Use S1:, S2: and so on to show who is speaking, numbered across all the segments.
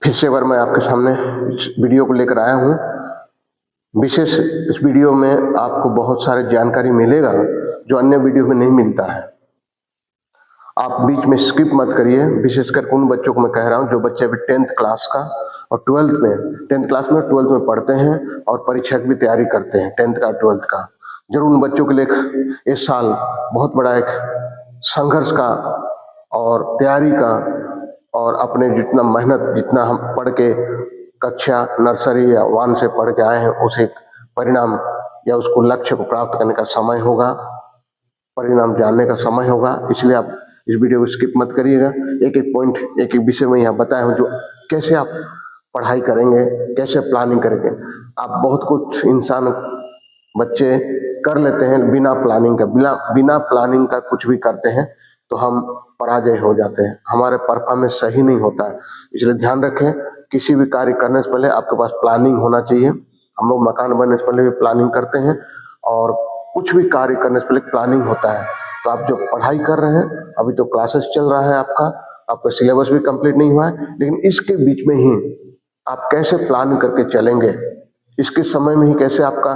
S1: फिर से बार मैं आपके सामने इस वीडियो को लेकर आया हूँ। विशेष इस वीडियो में आपको बहुत सारे जानकारी मिलेगा जो अन्य वीडियो में नहीं मिलता है। आप बीच में स्किप मत करिए, विशेषकर उन बच्चों को मैं कह रहा हूँ जो बच्चे अभी 10th क्लास का और 12th में 10th क्लास में 12th में पढ़ते हैं और परीक्षा की भी तैयारी करते हैं 10th का 12th का। जरूर उन बच्चों के लिए इस साल बहुत बड़ा एक संघर्ष का और तैयारी का और अपने जितना मेहनत जितना हम पढ़ के कक्षा नर्सरी या 1 से पढ़ के आए हैं उसे परिणाम या उसको लक्ष्य को प्राप्त करने का समय होगा, परिणाम जानने का समय होगा। इसलिए आप इस वीडियो को स्किप मत करिएगा। एक एक पॉइंट एक एक विषय में यहाँ बताया हूँ जो कैसे आप पढ़ाई करेंगे, कैसे प्लानिंग करेंगे। आप बहुत कुछ इंसान बच्चे कर लेते हैं बिना प्लानिंग का, बिना प्लानिंग का कुछ भी करते हैं तो हम पराजय हो जाते हैं, हमारे परफॉर्मेंस सही नहीं होता है। इसलिए ध्यान रखें, किसी भी कार्य करने से पहले आपके पास प्लानिंग होना चाहिए। हम लोग मकान बनने से पहले भी प्लानिंग करते हैं और कुछ भी कार्य करने से पहले प्लानिंग होता है। तो आप जो पढ़ाई कर रहे हैं, अभी तो क्लासेस चल रहा है, आपका सिलेबस भी कंप्लीट नहीं हुआ है, लेकिन इसके बीच में ही आप कैसे प्लान करके चलेंगे, इसके समय में ही कैसे आपका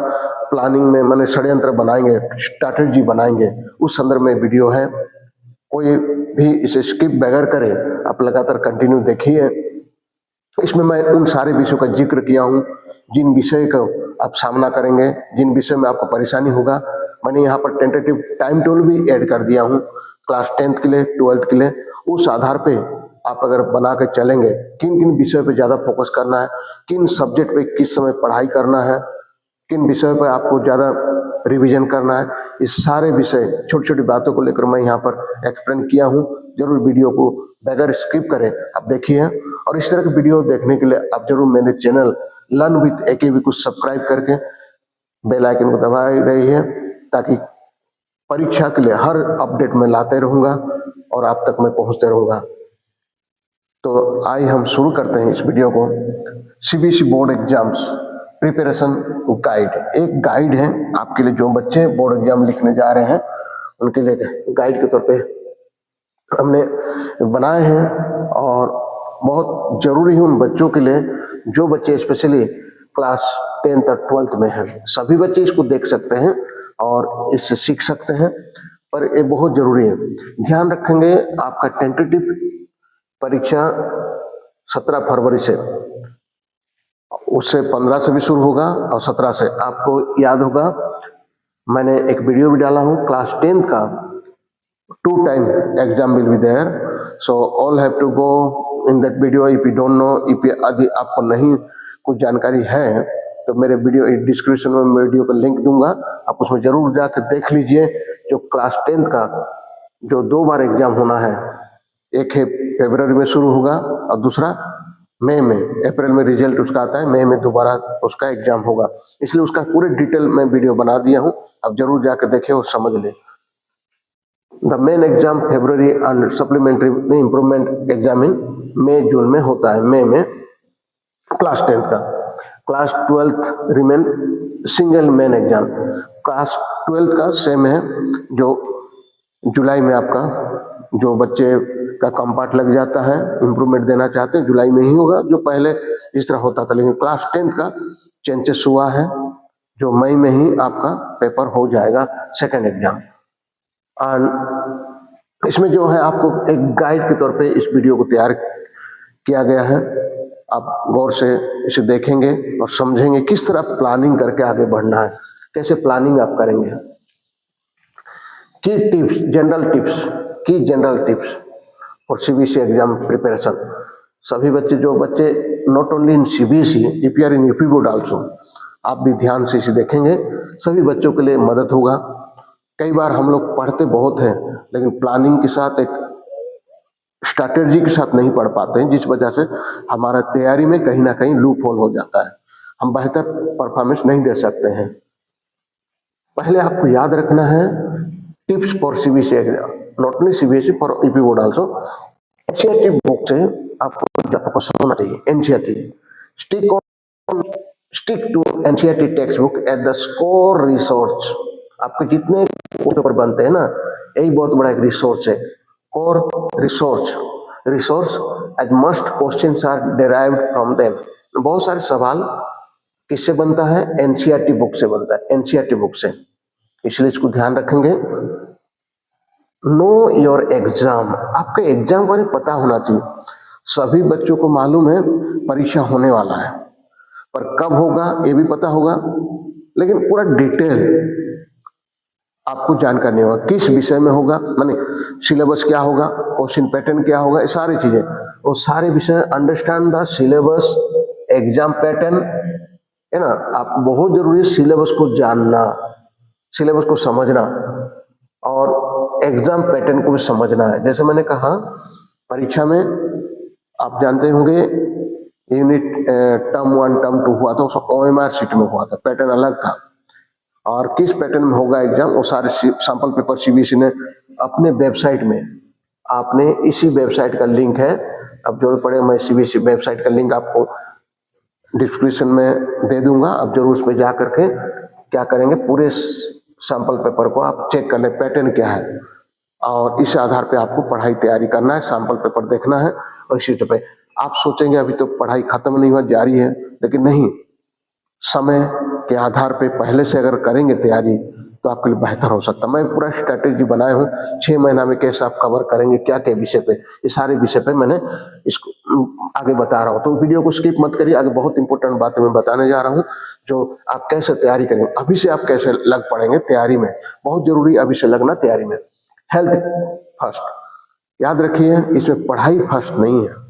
S1: प्लानिंग में माने षड्यंत्र बनाएंगे, स्ट्रैटेजी बनाएंगे, उस संदर्भ में वीडियो है। कोई भी इसे स्किप बगैर करे, आप लगातार कंटिन्यू देखिए। इसमें मैं उन सारे विषयों का जिक्र किया हूँ जिन विषय का आप सामना करेंगे, जिन विषय में आपको परेशानी होगा। मैंने यहाँ पर टेंटेटिव टाइम टेबल भी ऐड कर दिया हूँ क्लास 10th के लिए, 12th के लिए। उस आधार पे आप अगर बना के चलेंगे, किन किन विषयों पे ज्यादा फोकस करना है, किन सब्जेक्ट पे किस समय पढ़ाई करना है, किन विषयों पे आपको ज्यादा रिवीजन करना है, इस सारे विषय छोटी छोटी बातों को लेकर मैं यहाँ पर एक्सप्लेन किया हूँ। जरूर वीडियो को बगैर स्किप करें आप देखिए। और इस तरह के वीडियो देखने के लिए आप जरूर मेरे चैनल लर्न विद एकेवी को सब्सक्राइब करके बेल आइकन को दबाए रहिए, ताकि परीक्षा के लिए हर अपडेट मैं लाते रहूंगा और आप तक मैं पहुंचते रहूंगा। तो आइए हम शुरू करते हैं इस वीडियो को। CBSE board exams preparation guide, एक गाइड है आपके लिए। जो बच्चे बोर्ड एग्जाम लिखने जा रहे हैं उनके लिए गाइड के तौर पे हमने बनाए हैं और बहुत जरूरी है उन बच्चों के लिए जो बच्चे स्पेशली क्लास 10th और 12th में हैं। सभी बच्चे इसको देख सकते हैं और इससे सीख सकते हैं, पर ये बहुत जरूरी है। ध्यान रखेंगे, आपका टेंटेटिव परीक्षा 17 फरवरी से, उससे 15 से भी शुरू होगा और 17 से। आपको याद होगा मैंने एक वीडियो भी डाला हूँ क्लास 10th का, 2 time exam will be there, so all have to go in that video if you don't know। if यदि आपको नहीं कुछ जानकारी है तो मेरे वीडियो डिस्क्रिप्शन में वीडियो का लिंक दूंगा, आप उसमें जरूर जाकर देख लीजिए। जो क्लास 10th का जो 2 बार एग्जाम होना है, एक है फरवरी में शुरू होगा और दूसरा मई में, अप्रैल में रिजल्ट उसका आता है, मई में दोबारा उसका एग्जाम होगा। इसलिए उसका पूरे डिटेल में वीडियो बना दिया हूँ, आप जरूर जाकर देखें और समझ लें। The main exam February and supplementary improvement exam in May June में होता है। मई में क्लास 10th का। Class 12th remain single main exam. Class 12th का सेम है, जो जुलाई में आपका जो बच्चे का कंपार्ट लग जाता है, इम्प्रूवमेंट देना चाहते हैं, जुलाई में ही होगा, जो पहले इस तरह होता था। लेकिन क्लास 10th का चेंजेस हुआ है, जो मई में ही आपका पेपर हो जाएगा सेकेंड एग्जाम। और इसमें जो है आपको एक गाइड के तौर पे इस वीडियो को तैयार किया गया है। आप गौर से इसे देखेंगे और समझेंगे किस तरह प्लानिंग करके आगे बढ़ना है, कैसे प्लानिंग आप करेंगे। की tips, general tips for CBSE exam preparation. सभी बच्चे, जो बच्चे not only in CBSE, if you are in UP board also, आप भी ध्यान से इसे देखेंगे, सभी बच्चों के लिए मदद होगा। कई बार हम लोग पढ़ते बहुत हैं लेकिन प्लानिंग के साथ, एक स्ट्रैटेजी के साथ नहीं पढ़ पाते हैं, जिस वजह से हमारा तैयारी में कहीं ना कहीं लूप होल हो जाता है, हम बेहतर परफॉर्मेंस नहीं दे सकते हैं। पहले आपको याद रखना है tips for CBSE exam, not only CBSE, for UP board also. NCERT book से आपको फोकस होना चाहिए। NCERT stick to NCERT text book at the score resource. आपके जितने पेपर बनते हैं ना, यही बहुत बड़ा एक रिसोर्स है। Core resource as must questions are derived from them. बहुत सारे सवाल किससे बनता है? एनसीईआरटी बुक से बनता है, एनसीईआरटी बुक से, इसलिए इसको ध्यान रखेंगे। नो योर एग्जाम, आपके एग्जाम बारे में पता होना चाहिए। सभी बच्चों को मालूम है परीक्षा होने वाला है, पर कब होगा ये भी पता होगा, लेकिन पूरा डिटेल आपको जानकारी नहीं होगा। किस विषय में होगा, माने सिलेबस क्या होगा, क्वेश्चन पैटर्न क्या होगा, ये सारी चीजें, वो सारे विषय। Understand the syllabus, exam pattern, है ना। आप बहुत जरूरी सिलेबस को जानना, सिलेबस को समझना और एग्जाम पैटर्न को भी समझना है। जैसे मैंने कहा परीक्षा में आप जानते होंगे यूनिट टर्म 1 टर्म 2 हुआ था, OMR शीट में हुआ था, पैटर्न अलग था। और किस पैटर्न में होगा एग्जाम, वो सारे सैंपल पेपर सीबीएसई ने अपने वेबसाइट में, आपने इसी वेबसाइट का लिंक है, अब जरूरत पड़े मैं सीबीएसई वेबसाइट का लिंक आपको डिस्क्रिप्शन में दे दूंगा। आप जरूर उस पर जा करके क्या करेंगे, पूरे सैंपल पेपर को आप चेक कर ले, पैटर्न क्या है, और इस आधार पे आपको पढ़ाई तैयारी करना है, सैंपल पेपर देखना है। और इसी पे आप सोचेंगे अभी तो पढ़ाई खत्म नहीं हुआ, जारी है, लेकिन नहीं, समय के आधार पे पहले से अगर करेंगे तैयारी तो आपके लिए बेहतर हो सकता है। मैं पूरा स्ट्रैटेजी बनाया हूँ, 6 महीना में कैसे आप कवर करेंगे, क्या क्या विषय पे, ये सारे विषय पे मैंने इसको आगे बता रहा हूँ। तो वीडियो को स्किप मत करिए, आगे बहुत इंपॉर्टेंट बातें मैं बताने जा रहा हूँ, जो आप कैसे तैयारी करेंगे, अभी से आप कैसे लग पड़ेंगे तैयारी में, बहुत जरूरी अभी से लगना तैयारी में। हेल्थ फर्स्ट, याद रखिए, इसमें पढ़ाई फर्स्ट नहीं है।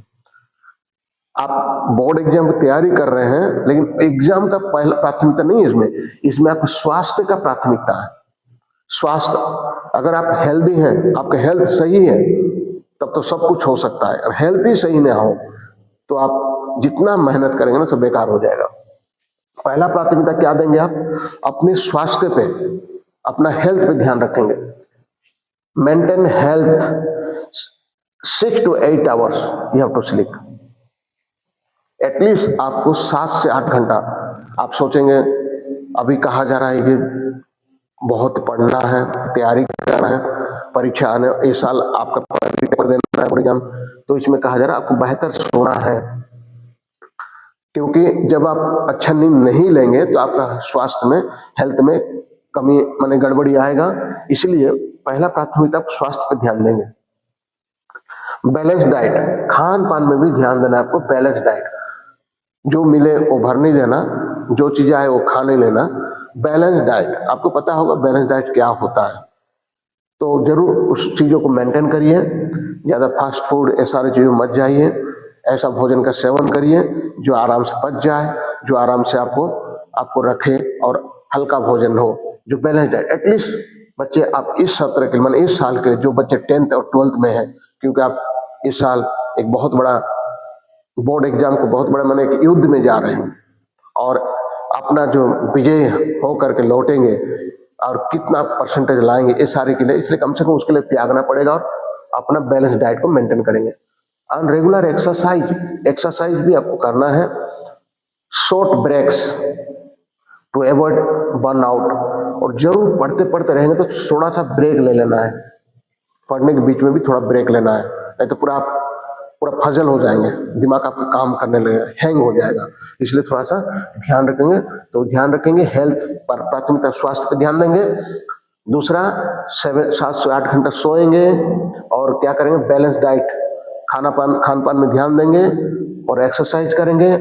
S1: आप बोर्ड एग्जाम की तैयारी कर रहे हैं, लेकिन एग्जाम का पहला प्राथमिकता नहीं है इसमें आपका स्वास्थ्य का प्राथमिकता है। स्वास्थ्य, अगर आप हेल्दी हैं, आपका हेल्थ सही है, तब तो सब कुछ हो सकता है। और हेल्थ ही सही ना हो तो आप जितना मेहनत करेंगे ना सब बेकार हो जाएगा। पहला प्राथमिकता क्या देंगे आप? अपने स्वास्थ्य पे, अपना हेल्थ पे ध्यान रखेंगे। Maintain health, 6 to 8 hours you have to sleep. At least आपको 7 से 8 घंटा। आप सोचेंगे अभी कहा जा रहा है कि बहुत पढ़ना है, तैयारी करना है, परीक्षा आने, इस साल आपका पेपर देना है एग्जाम, तो इसमें कहा जा रहा है आपको बेहतर सोना है, क्योंकि जब आप अच्छा नींद नहीं लेंगे तो आपका स्वास्थ्य में, हेल्थ में कमी, माने गड़बड़ी आएगा। इसलिए पहला प्राथमिकता आप स्वास्थ्य पर ध्यान देंगे। बैलेंस डाइट, खान पान में भी ध्यान देना है आपको। बैलेंस डाइट, जो मिले वो भर नहीं देना, जो चीजें आए वो खा नहीं लेना। बैलेंस डाइट, आपको पता होगा बैलेंस डाइट क्या होता है, तो जरूर उस चीजों को मेंटेन करिए। ज्यादा फास्ट फूड, ये सारी चीजों मत जाइए, ऐसा भोजन का सेवन करिए जो आराम से पच जाए, जो आराम से आपको रखे, और हल्का भोजन हो, जो बैलेंस डाइट। एटलीस्ट बच्चे, आप इस सत्र के, माने इस साल के जो बच्चे 10th और 12th में है, क्योंकि आप इस साल एक बहुत बड़ा बोर्ड एग्जाम को, बहुत बड़ा माने एक युद्ध में जा रहे हैं, और अपना जो विजय हो करके लौटेंगे और कितना परसेंटेज लाएंगे, ये सारे के लिए, इसलिए कम से कम उसके लिए त्यागना पड़ेगा, और अपना बैलेंस डाइट को मेंटेन करेंगे। और रेगुलर एक्सरसाइज भी आपको करना है। Short breaks to avoid burnout, और जरूर पढ़ते पढ़ते रहेंगे तो थोड़ा सा ब्रेक ले लेना है, पढ़ने के बीच में भी थोड़ा ब्रेक लेना है, नहीं तो पूरा फजल हो जाएंगे, दिमाग आपका काम करने लगेगा, हैंग हो जाएगा। इसलिए थोड़ा सा ध्यान रखेंगे। तो ध्यान रखेंगे हेल्थ पर, प्राथमिकता स्वास्थ्य पर ध्यान देंगे। दूसरा, 7 से 8 घंटा सोएंगे, और क्या करेंगे, बैलेंस डाइट, खान पान में ध्यान देंगे, और एक्सरसाइज करेंगे।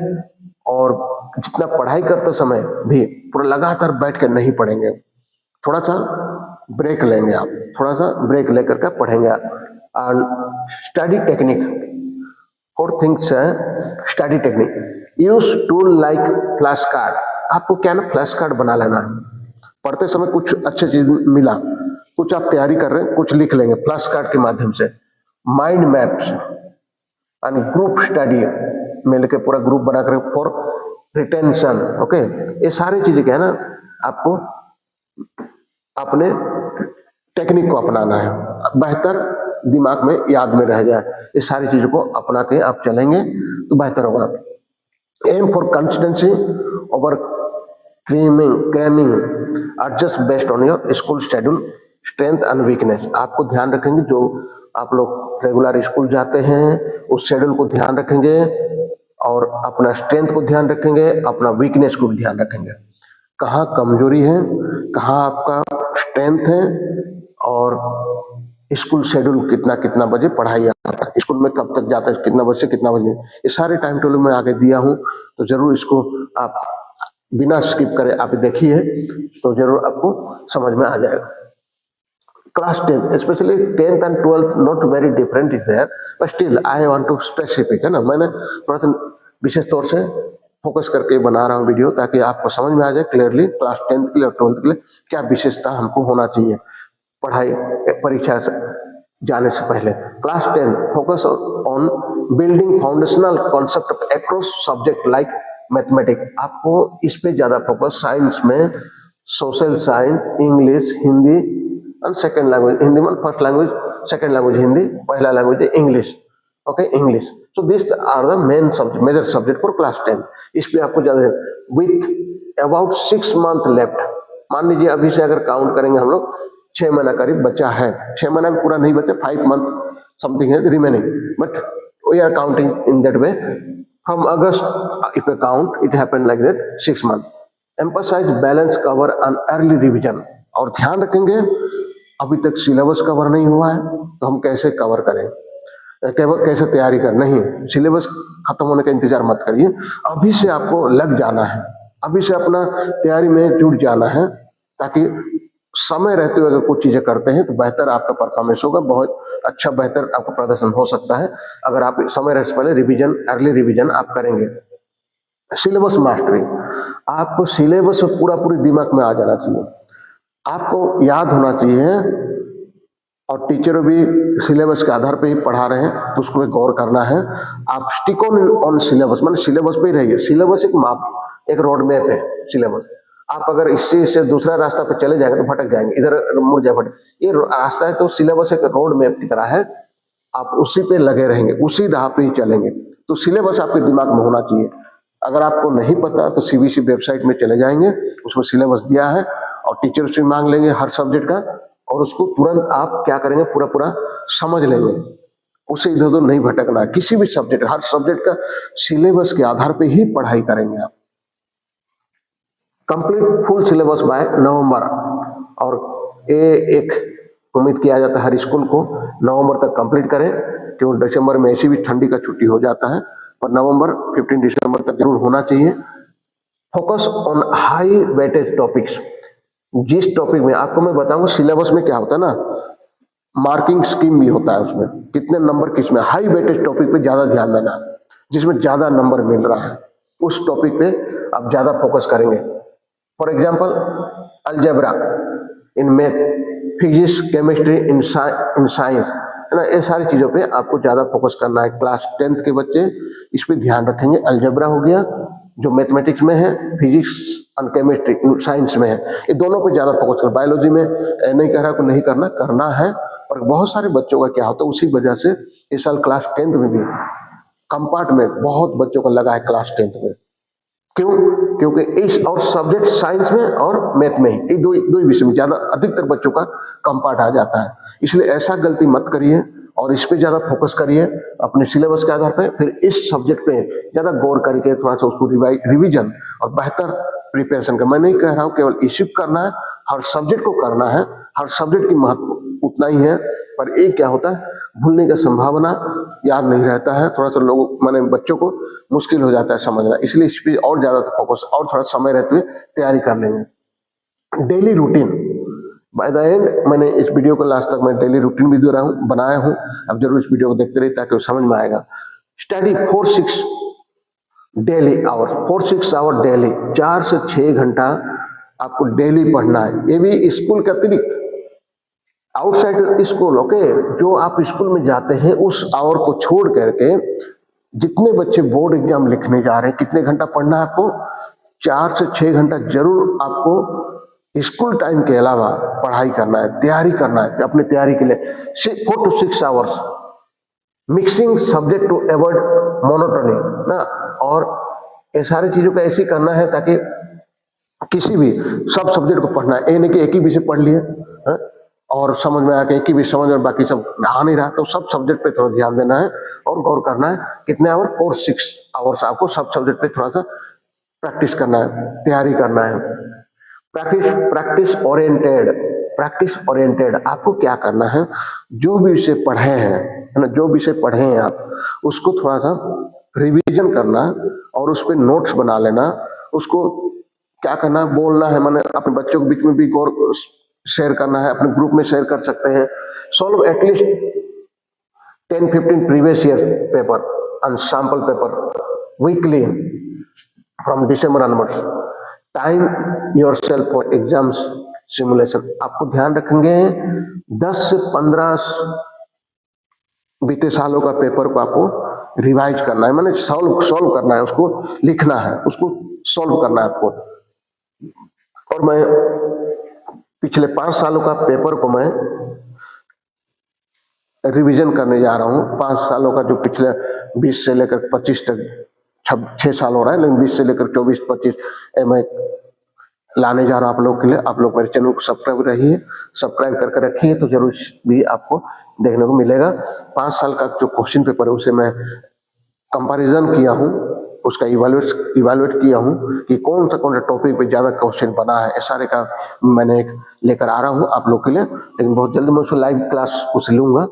S1: और जितना पढ़ाई करते समय भी पूरा लगातार बैठ कर नहीं पढ़ेंगे, थोड़ा सा ब्रेक लेंगे, आप थोड़ा सा ब्रेक लेकर के पढ़ेंगे। और स्टडी टेक्निक, 4 थिंग्स है study technique. Use tool like flash card, आपको क्या ना फ्लैश कार्ड बना लेना है। पढ़ते समय कुछ अच्छी चीज मिला, कुछ आप तैयारी कर रहे हैं, कुछ लिख लेंगे फ्लैश कार्ड के माध्यम से। Mind maps and group study मिलकर पूरा ग्रुप बनाकर फॉर रिटेंशन, ओके। ये सारी चीजें क्या है ना, आपको अपने टेक्निक को अपनाना है, बेहतर दिमाग में याद में रह जाए। ये सारी चीजों को अपना के आप चलेंगे तो बेहतर होगा। Aim for consistency over cramming, adjust based on your school schedule strength and weakness आपको ध्यान रखेंगे। जो आप लोग रेगुलर स्कूल जाते हैं उस शेड्यूल को ध्यान रखेंगे और अपना स्ट्रेंथ को ध्यान रखेंगे, अपना वीकनेस को भी ध्यान रखेंगे। कहाँ कमजोरी है, कहाँ आपका स्ट्रेंथ है, और स्कूल शेड्यूल कितना कितना बजे पढ़ाई आपका, स्कूल में कब तक जाता है, कितना बजे से कितना बजे, ये सारे टाइम टेबल में आगे दिया हूँ। तो जरूर इसको आप बिना स्किप करे आप देखिए तो जरूर आपको समझ में आ जाएगा। Class 10 specially 10th and 12th not very different is there, but still I want to specific, है ना, मैंने थोड़ा सा विशेष तौर से फोकस करके बना रहा हूँ वीडियो ताकि आपको समझ में आ जाए क्लियरली क्लास 10th के लिए और 12th के लिए क्या विशेषता हमको होना चाहिए पढ़ाई परीक्षा से जाने से पहले। Class 10 focus on building foundational concept across subject like mathematics, आपको इस पे ज्यादा फोकस, साइंस में social science, English, Hindi and second language, Hindi में first language, second language Hindi, पहला लैंग्वेज है English, okay English. So this are the main subject, major subject for class 10। इस पे आपको ज्यादा विथ अबाउट 6 मंथ लेफ्ट, मान लीजिए अभी से अगर काउंट करेंगे हम लोग 6 महीना करीब बचा है, 6 महीना भी पूरा नहीं बचा, 5 मंथ समथिंग है remaining, but we are counting in that way from August if you count it happened like that 6 month. Emphasize balance cover and early revision, और ध्यान रखेंगे अभी तक सिलेबस कवर नहीं हुआ है तो हम कैसे कवर करें, कैसे तैयारी करें। नहीं, सिलेबस खत्म होने का इंतजार मत करिए, अभी से आपको लग जाना है, अभी से अपना तैयारी में जुट जाना है, ताकि समय रहते हुए अगर कुछ चीजें करते हैं तो बेहतर आपका परफॉर्मेंस होगा, बहुत अच्छा बेहतर आपका प्रदर्शन हो सकता है अगर आप समय रहने से पहले रिवीजन, अर्ली रिवीजन आप करेंगे। सिलेबस मास्टरी, आपको सिलेबस पूरा पूरी दिमाग में आ जाना चाहिए, आपको याद होना चाहिए, और टीचर भी सिलेबस के आधार पे ही पढ़ा रहे हैं तो उसको गौर करना है। आप स्टिक ऑन सिलेबस, मतलब सिलेबस पे ही रहिए। सिलेबस एक माप, एक रोड मैप है सिलेबस। आप अगर इससे से दूसरा रास्ता पे चले जाएंगे तो भटक जाएंगे, इधर मुड़ जाए भटक, ये रास्ता है तो सिलेबस एक रोड मैप की तरह है, आप उसी पे लगे रहेंगे, उसी राह पे ही चलेंगे। तो सिलेबस आपके दिमाग में होना चाहिए। अगर आपको नहीं पता तो सीबीएसई वेबसाइट में चले जाएंगे, उसमें सिलेबस दिया है और टीचर से मांग लेंगे हर सब्जेक्ट का, और उसको तुरंत आप क्या करेंगे पूरा पूरा समझ लेंगे, उससे इधर उधर नहीं भटकना। किसी भी सब्जेक्ट, हर सब्जेक्ट का सिलेबस के आधार पे ही पढ़ाई करेंगे आप। कंप्लीट फुल सिलेबस बाय नवंबर, और ये एक उम्मीद किया जाता है हर स्कूल को नवंबर तक कंप्लीट करें, क्योंकि दिसंबर में ऐसी भी ठंडी का छुट्टी हो जाता है, पर नवंबर 15 दिसंबर तक जरूर होना चाहिए। Focus on high weightage topics, जिस टॉपिक में आपको मैं बताऊंगा सिलेबस में क्या होता है ना, मार्किंग स्कीम भी होता है, उसमें कितने नंबर किस में, हाई वेटेज टॉपिक पे ज्यादा ध्यान देना, जिसमें ज्यादा नंबर मिल रहा है उस टॉपिक पे आप ज्यादा फोकस करेंगे। For example algebra in math, physics, chemistry, in science, है ना, ये सारी चीजों पे आपको ज्यादा फोकस करना है। क्लास 10th के बच्चे इस पे ध्यान रखेंगे। अलजेब्रा हो गया जो मैथमेटिक्स में है, फिजिक्स और केमिस्ट्री साइंस में है, ये दोनों पे ज्यादा फोकस करना। बायोलॉजी में नहीं कह रहा को नहीं करना, करना है, और बहुत सारे बच्चों का क्या होता है उसी वजह से इस साल क्लास 10th में भी कंपार्टमेंट बहुत बच्चों का लगा है क्लास 10th में। क्यों? क्योंकि इस और सब्जेक्ट साइंस में और मैथ में ही दो ही विषय में ज्यादा अधिकतर बच्चों का कंपार्ट आ जाता है। इसलिए ऐसा गलती मत करिए और इस पे ज्यादा फोकस करिए अपने सिलेबस के आधार पे, फिर इस सब्जेक्ट पे ज्यादा गौर करके थोड़ा सा उसको रिवीजन और बेहतर प्रिपरेशन का। मैं नहीं कह रहा हूं केवल इश्यू करना है, हर सब्जेक्ट को करना है, हर सब्जेक्ट की महत्व उतना ही है, पर एक क्या होता है भूलने का संभावना, याद नहीं रहता है, थोड़ा सा लोगों माने बच्चों को मुश्किल हो जाता है समझना, इसलिए इस पे और ज्यादा फोकस और थोड़ा समय रहते हुए तैयारी कर लेंगे। Daily routine by the end, मैंने इस वीडियो को लास्ट तक मैं डेली रूटीन भी दे रहा हूँ, बनाया हूँ, अब जरूर इस वीडियो को देखते रहिए ताकि वो समझ में आएगा। Study 4-6 daily hour, 4-6 hour daily, 4 से 6 घंटा आपको डेली पढ़ना है। ये भी स्कूल के अतिरिक्त, आउटसाइड स्कूल, ओके, जो आप स्कूल में जाते हैं उस आवर को छोड़ करके जितने बच्चे बोर्ड एग्जाम लिखने जा रहे हैं, कितने घंटा पढ़ना है आपको? 4 से 6 घंटा जरूर आपको स्कूल टाइम के अलावा पढ़ाई करना है, तैयारी करना है अपनी तैयारी के लिए। 4 to 6 hours, mixing subject to avoid monotony ना, और ये सारी चीजों का ऐसे करना है ताकि किसी भी सब सब्जेक्ट को पढ़ना है, ये नहीं कि एक ही विषय पढ़ लिए और समझ में आके एक ही भी समझ और बाकी सब आ नहीं रहा, तो सब सब्जेक्ट पे थोड़ा ध्यान देना है और गौर करना है। कितने आवर? 4-6 आवर्स आपको सब सब्जेक्ट पे थोड़ा सा प्रैक्टिस करना है, तैयारी करना है। प्रैक्टिस ओरिएंटेड, प्रैक्टिस ओरिएंटेड आपको क्या करना है, जो भी विषय पढ़े हैं, है ना, जो विषय पढ़े हैं आप उसको थोड़ा सा रिवीजन करना और उस पर नोट्स बना लेना। उसको क्या करना है, बोलना है, मैंने अपने बच्चों के बीच में भी गौर शेयर करना है, अपने ग्रुप में शेयर कर सकते हैं। Solve at least 10-15 previous year paper and sample paper weekly from December onwards. Time yourself for exams simulation. आपको ध्यान रखेंगे 10 से 15 बीते सालों का पेपर को आपको रिवाइज करना है, मैंने सॉल्व करना है, उसको लिखना है, उसको सॉल्व करना है आपको। और मैं पिछले 5 सालों का पेपर को मैं रिवीजन करने जा रहा हूं। 5 सालों का जो पिछले 20 से लेकर 25 तक 6 साल हो रहा है, लेकिन 20 से लेकर 24-25 मैं लाने जा रहा हूं आप लोग के लिए। आप लोग मेरे चैनल को सब्सक्राइब करके रखिए, तो जरूर भी आपको देखने को मिलेगा। 5 साल का जो क्वेश्चन पेपर है उसे मैं कंपैरिजन किया हूं, उसका इवैल्यूएट किया हूं कि कौन सा टॉपिक पे ज्यादा क्वेश्चन बना है, इस सारे का मैंने एक लेकर आ रहा हूं आप लोग के लिए। लेकिन बहुत जल्द मैं उसको लाइव क्लास उसे लूंगा।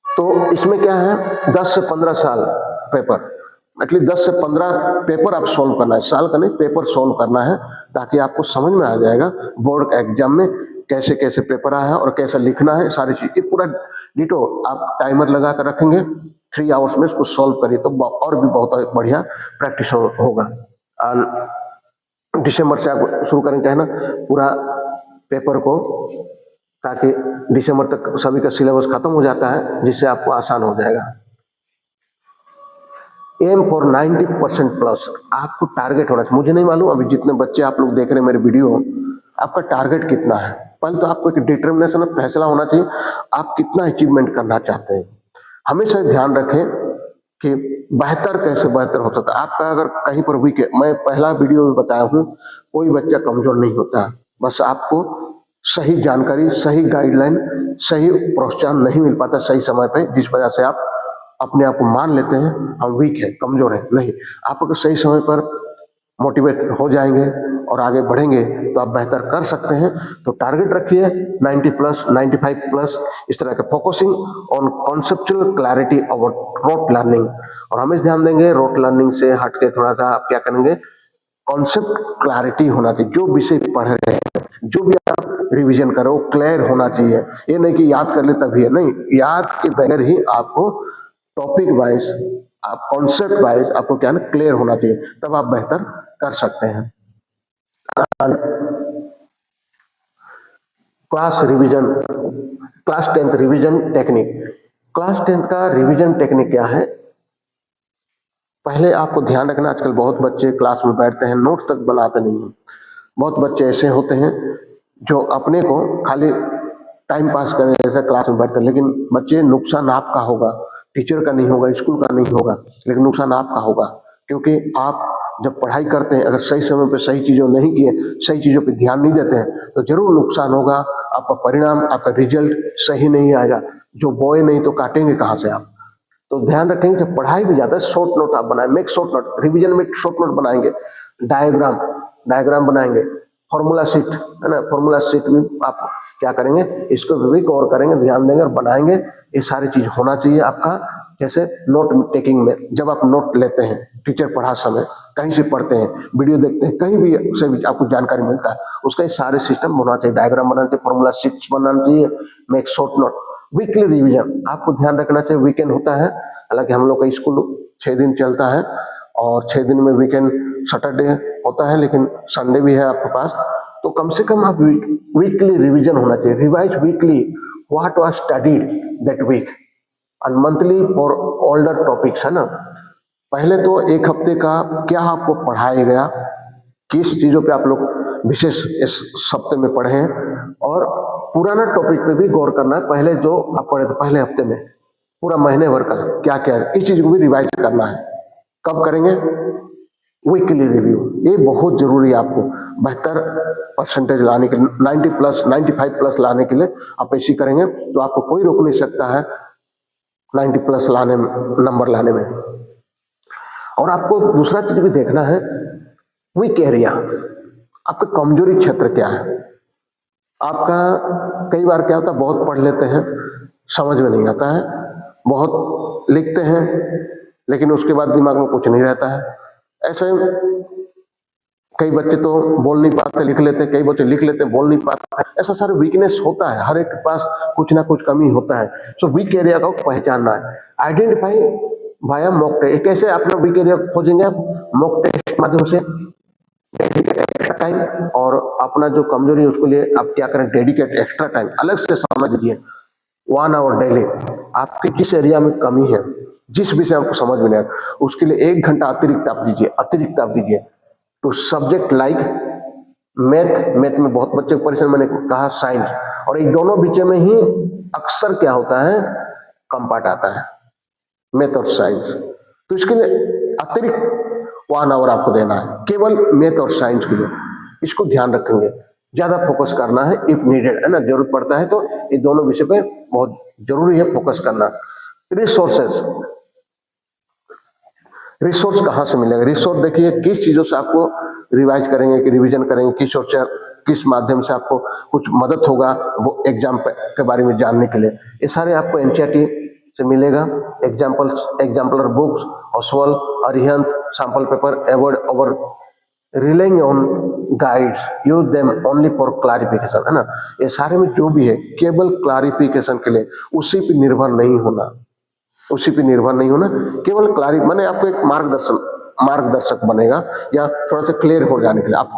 S1: तो इसमें क्या है, 10 से 15 साल पेपर, एटलीस्ट 10 से 15 पेपर आप सोल्व करना है, साल का नहीं, पेपर सोल्व करना है, ताकि आपको समझ में आ जाएगा बोर्ड एग्जाम में कैसे कैसे पेपर आया है और कैसे लिखना है, सारी चीज। ये पूरा डिटो आप टाइमर लगा कर रखेंगे, 3 आवर्स में इसको सोल्व करिए, तो और भी बहुत बढ़िया प्रैक्टिस होगा। दिसंबर से आप शुरू करेंगे है ना पूरा पेपर को, ताकि दिसंबर तक सभी का सिलेबस खत्म हो जाता है, जिससे आपको आसान हो जाएगा। एम फॉर 90% प्लस, आपको टारगेट होना चाहिए। मुझे नहीं मालूम अभी जितने बच्चे आप लोग देख रहे हैं मेरे वीडियो, आपका टारगेट कितना है। पहले तो आपको एक डिटर्मिनेशन, फैसला होना चाहिए आप कितना अचीवमेंट करना चाहते हैं। हमेशा ध्यान रखें कि बेहतर कैसे बेहतर हो सकता है। आपका अगर कहीं पर वीक है, मैं पहला वीडियो में बताया हूं, कोई बच्चा कमजोर नहीं होता, बस आपको सही जानकारी, सही गाइडलाइन, सही प्रोत्साहन नहीं मिल पाता सही समय पे, जिस वजह से आप अपने आप को मान लेते हैं हम वीक है, कमजोर है। नहीं, आप अगर सही समय पर मोटिवेट हो जाएंगे और आगे बढ़ेंगे तो आप बेहतर कर सकते हैं। तो टारगेट रखिए 90 प्लस, 95 प्लस, इस तरह के focusing on conceptual clarity about rote learning. और हमें ध्यान देंगे रोट लर्निंग से हटके थोड़ा सा आप क्या करेंगे, कॉन्सेप्ट क्लैरिटी होना चाहिए। जो विषय पढ़ रहे हैं, जो भी आप रिवीजन करो, क्लियर होना चाहिए। ये नहीं कि याद कर ले तभी है, नहीं, याद के बगैर ही आपको टॉपिक वाइज, आप कॉन्सेप्ट वाइज आपको क्या ना क्लियर होना चाहिए, तब आप बेहतर कर सकते हैं। Class revision, class 10th revision technique. Class 10th का रिवीजन टेक्निक क्या है, पहले आपको ध्यान रखना, आजकल बहुत बच्चे क्लास में बैठते हैं, नोट्स तक बनाते नहीं हैं। बहुत बच्चे ऐसे होते हैं जो अपने को खाली टाइम पास करने जैसे क्लास में बैठते हैं, लेकिन बच्चे नुकसान आपका होगा, टीचर का नहीं होगा, स्कूल का नहीं होगा, लेकिन नुकसान आपका होगा। क्योंकि आप जब पढ़ाई करते हैं, अगर सही समय पे सही चीजों नहीं किए, सही चीजों पे ध्यान नहीं देते हैं, तो जरूर नुकसान होगा। आपका परिणाम, आपका रिजल्ट सही नहीं आएगा। जो बोए नहीं तो काटेंगे कहाँ से आप। तो ध्यान रखेंगे जब पढ़ाई भी जाता है, शॉर्ट नोट आप बनाए, मेक शॉर्ट नोट, रिवीजन में शॉर्ट नोट बनाएंगे, डायग्राम बनाएंगे, फॉर्मूला शीट है ना, फॉर्मूला शीट भी आप क्या करेंगे, इसको भी गौर करेंगे, ध्यान देंगे और बनाएंगे। ये सारी चीज होना चाहिए आपका। जैसे नोट टेकिंग में, जब आप नोट लेते हैं, टीचर पढ़ा समय, कहीं से पढ़ते हैं, वीडियो देखते हैं, कहीं भी से भी आपको जानकारी मिलता है, उसका सारे सिस्टम होना चाहिए, डायग्राम बनाना चाहिए, फॉर्मूला शीट्स बनाना चाहिए, make short note. Weekly revision आपको ध्यान रखना चाहिए। वीकेंड होता है, हालांकि हम लोग का स्कूल 6 दिन चलता है और 6 दिन में वीकेंड सैटरडे होता है, लेकिन संडे भी है आपके पास, तो कम से कम आप वीकली रिवीजन होना चाहिए। Revise weekly what was studied that week and monthly for older topics, है ना। पहले तो एक हफ्ते का क्या आपको पढ़ाया गया, किस चीजों पे आप लोग विशेष इस हफ्ते में पढ़े हैं, और पुराना टॉपिक पे भी गौर करना है। पहले जो आप पढ़े थे पहले हफ्ते में, पूरा महीने भर का क्या क्या है, इस चीज को भी रिवाइज करना है। कब करेंगे, वीकली रिव्यू, ये बहुत जरूरी है आपको बेहतर परसेंटेज लाने के लिए, 90 प्लस 95 प्लस लाने के लिए आप ऐसी करेंगे तो आपको कोई रोक नहीं सकता है 90 प्लस लाने में, नंबर लाने में। और आपको दूसरा चीज भी देखना है, वीक एरिया, आपका कमजोरी क्षेत्र क्या है। आपका कई बार क्या होता है, बहुत पढ़ लेते हैं समझ में नहीं आता है, बहुत लिखते हैं लेकिन उसके बाद दिमाग में कुछ नहीं रहता है। ऐसे कई बच्चे तो बोल नहीं पाते, लिख लेते, कई बच्चे लिख लेते बोल नहीं पाते। ऐसा सारा वीकनेस होता है, हर एक के पास कुछ ना कुछ कमी होता है। सो वीक एरिया को पहचानना है, आइडेंटिफाई वाया मॉक टेस्ट। कैसे अपना वीक एरिया खोजेंगे आप? मॉक टेस्ट के माध्यम से, एक्स्ट्रा टाइम, और अपना जो कमजोरी है उसके लिए आप क्या करें, डेडिकेट एक्स्ट्रा टाइम, अलग से समय दीजिए 1 आवर डेली। आपके जिस एरिया में कमी है, जिस विषय आपको समझ में नहीं आया, उसके लिए 1 घंटा अतिरिक्त आप दीजिए टू सब्जेक्ट लाइक मैथ में बहुत बच्चे को परेशान, मैंने कहा साइंस, और एक दोनों विषय में ही अक्सर क्या होता है, कम पार्ट आता है, मैथ और साइंस। तो इसके लिए अतिरिक्त 1 आवर आपको देना है केवल मैथ और साइंस के लिए। इसको ध्यान रखेंगे, ज्यादा फोकस करना है इफ नीडेड, है ना, जरूरत पड़ता है तो ये दोनों विषय पे बहुत जरूरी है फोकस करना। रिसोर्स कहां से मिलेगा? रिसोर्स देखिए, किस चीजों से आपको रिवाइज करेंगे कि रिवीजन करेंगे, किस माध्यम से आपको कुछ मदद होगा वो एग्जाम के बारे में जानने के लिए, ये सारे आपको एनसीईआरटी से मिलेगा। Exemplar books, Oswal, Arihant, sample paper, avoid over relying on guides, use them only for clarification, है ना। ये सारे में जो भी है केवल क्लैरिफिकेशन के लिए, उसी पे निर्भर नहीं होना, केवल माने आपको एक मार्गदर्शक बनेगा, या थोड़ा सा क्लियर हो जाने के लिए आप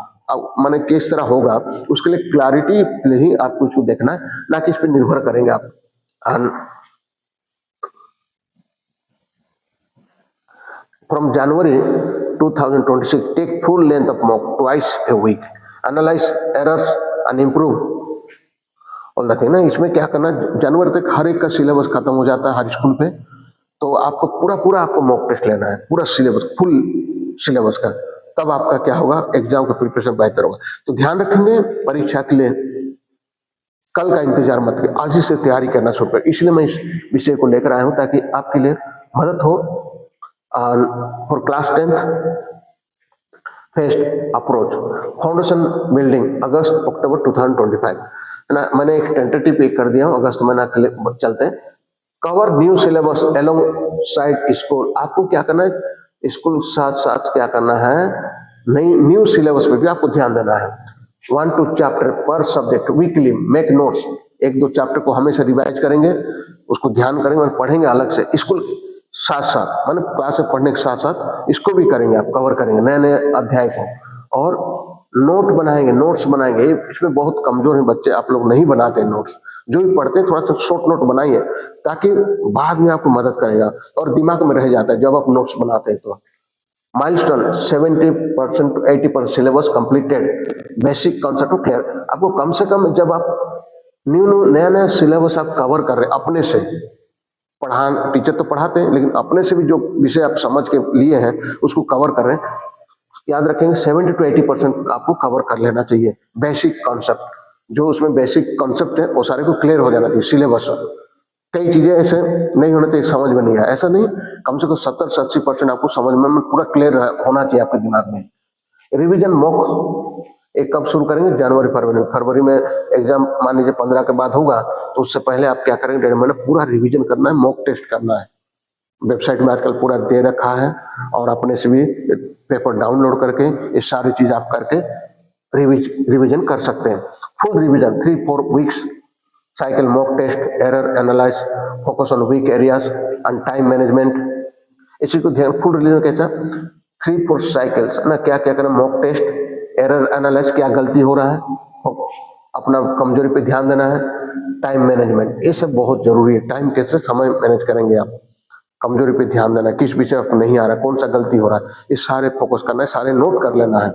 S1: माने किस तरह होगा उसके लिए क्लैरिटी के लिए ही आपको इसको देखना है, ना कि इस पर निर्भर करेंगे आप। From January 2026, take full length of mock twice a week, analyze errors and improve all the thing ना। इसमें क्या करना, जनवरी तक हर एक का सिलेबस खत्म हो जाता है हर स्कूल पे, तो आपको पूरा आपको मॉक टेस्ट लेना है, पूरा सिलेबस, फुल सिलेबस का, तब आपका क्या होगा, एग्जाम का प्रिपरेशन बेहतर होगा। तो ध्यान रखेंगे परीक्षा के लिए, कल का इंतजार मत करिए, आज ही से तैयारी करना शुरू करें। इसलिए मैं इस विषय को लेकर आया हूं ताकि आपके लिए मदद हो। For class 10th first approach foundation building August October 2025, है ना। मैंने एक टेंटेटिव एक कर दिया हूं, अगस्त महीना के लिए चलते हैं। Cover new syllabus along side school, आपको क्या करना है, स्कूल साथ साथ क्या करना है, नई न्यू सिलेबस पे भी आपको ध्यान देना है। 1-2 चैप्टर पर subject weekly, make notes, 1-2 chapter को हमेशा रिवाइज करेंगे, उसको ध्यान करेंगे, पढ़ेंगे अलग से, स्कूल के साथ साथ, माने क्लास में पढ़ने के साथ साथ इसको भी करेंगे, आप कवर करेंगे नए अध्याय को, और नोट्स बनाएंगे। इसमें बहुत कमजोर हैं बच्चे, आप लोग नहीं बनाते नोट्स, जो भी पढ़ते हैं थोड़ा सा शॉर्ट नोट बनाइए, ताकि बाद में आपको मदद करेगा और दिमाग में रह जाता है जब आप नोट्स बनाते हैं। तो milestone 70% to 80% syllabus completed, basic concept clear. आपको कम से कम जब आप नया सिलेबस आप कवर कर रहे हैं अपने से, टीचर तो पढ़ाते हैं लेकिन अपने से भी जो विषय आप समझ के लिए हैं उसको कवर कर रहे हैं, याद रखेंगे 70 to 80% आपको कवर कर लेना चाहिए। बेसिक कॉन्सेप्ट, जो उसमें बेसिक कॉन्सेप्ट है वो सारे को क्लियर हो जाना चाहिए सिलेबस। कई चीजें ऐसे नहीं होने चाहिए समझ में नहीं आया, ऐसा नहीं, कम से कम 70 से 80% आपको समझ में पूरा क्लियर होना चाहिए आपके दिमाग में। रिवीजन मॉक एक कब शुरू करेंगे, जनवरी फरवरी में एग्जाम मान लीजिए 15 के बाद होगा, तो उससे पहले आप क्या करेंगे, 1.5 महीना पूरा रिवीजन करना है, मॉक टेस्ट करना है। वेबसाइट में आजकल पूरा दे रखा है, और अपने से भी पेपर डाउनलोड करके ये सारी चीज आप करके रिवीजन कर सकते हैं। Full revision 3-4 weeks, cycle mock test, error analyze, focus on weak areas and time management. इसी को ध्यान, फुल रिवीजन कैसा, 3-4 साइकिल्स ना, क्या क्या करना, मॉक टेस्ट, एरर एनालाइज, क्या गलती हो रहा है, अपना कमजोरी पे ध्यान देना है, टाइम मैनेजमेंट, ये सब बहुत जरूरी है। टाइम कैसे समय मैनेज करेंगे आप, कमजोरी पे ध्यान देना, किस विषय आपको नहीं आ रहा, कौन सा गलती हो रहा है, ये सारे फोकस करना है, सारे नोट कर लेना है।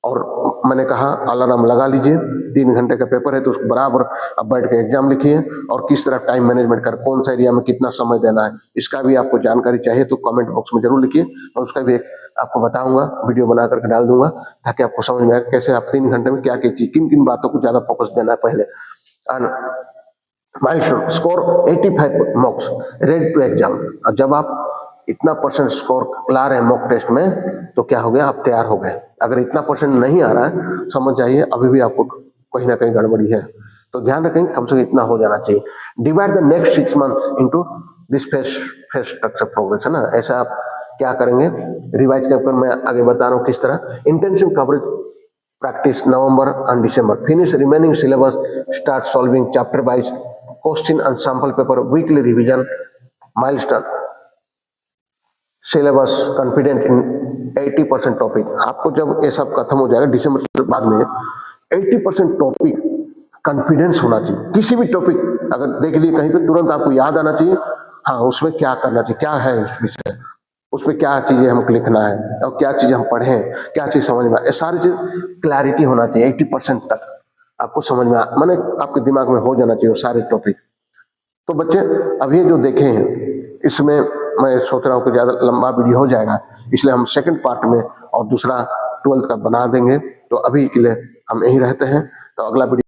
S1: और मैंने कहा अलार्म लगा लीजिए, 3 घंटे का पेपर है तो उसको बराबर अब बैठ के एग्जाम लिखिए, और किस तरह टाइम मैनेजमेंट कर, कौन सा एरिया में कितना समय देना है, इसका भी आपको जानकारी चाहिए तो कमेंट बॉक्स में जरूर लिखिए, और उसका भी एक आपको बताऊंगा, वीडियो बना करके डाल दूंगा, ताकि आपको समझ में आए कैसे आप 3 घंटे में क्या क्या चीज, किन किन बातों को ज्यादा फोकस देना है पहले। Milestone score 85 mocks ready to exam. और जब आप इतना परसेंट स्कोर ला रहे हैं मॉक टेस्ट में, तो क्या हो गया, आप तैयार हो गए। अगर इतना परसेंट नहीं आ रहा है, समझ जाइए अभी भी आपको कहीं ना कहीं गड़बड़ी है। तो ध्यान रखें, कम से कम इतना हो जाना चाहिए। Divide the next 6 months into this face structure progress, है ना। ऐसा आप क्या करेंगे, रिवाइज कर मैं आगे बता रहा हूँ किस तरह। Intensive coverage practice November and December, finish remaining syllabus, start solving chapter wise question and sample paper, weekly revision, milestone syllabus, confident in 80% topic. आपको जब ये सब खत्म हो जाएगा दिसंबर के बाद में, 80% टॉपिक कॉन्फिडेंस होना चाहिए। किसी भी टॉपिक अगर देख लिए कहीं पे, तुरंत आपको याद आना चाहिए, हाँ उसमें क्या करना चाहिए, क्या है उस विषय, उसमें क्या चीजें हमको लिखना है, और क्या चीजें हम पढ़ें, क्या चीज समझ में, ये सारी चीज क्लैरिटी होना चाहिए। 80% तक आपको समझ में माने आपके दिमाग में हो जाना चाहिए वो सारे टॉपिक। तो बच्चे अब ये जो देखे हैं, इसमें मैं सोच रहा हूँ कि ज्यादा लंबा वीडियो हो जाएगा, इसलिए हम सेकंड पार्ट में और दूसरा 12th का बना देंगे। तो अभी के लिए हम यहीं रहते हैं, तो अगला वीडियो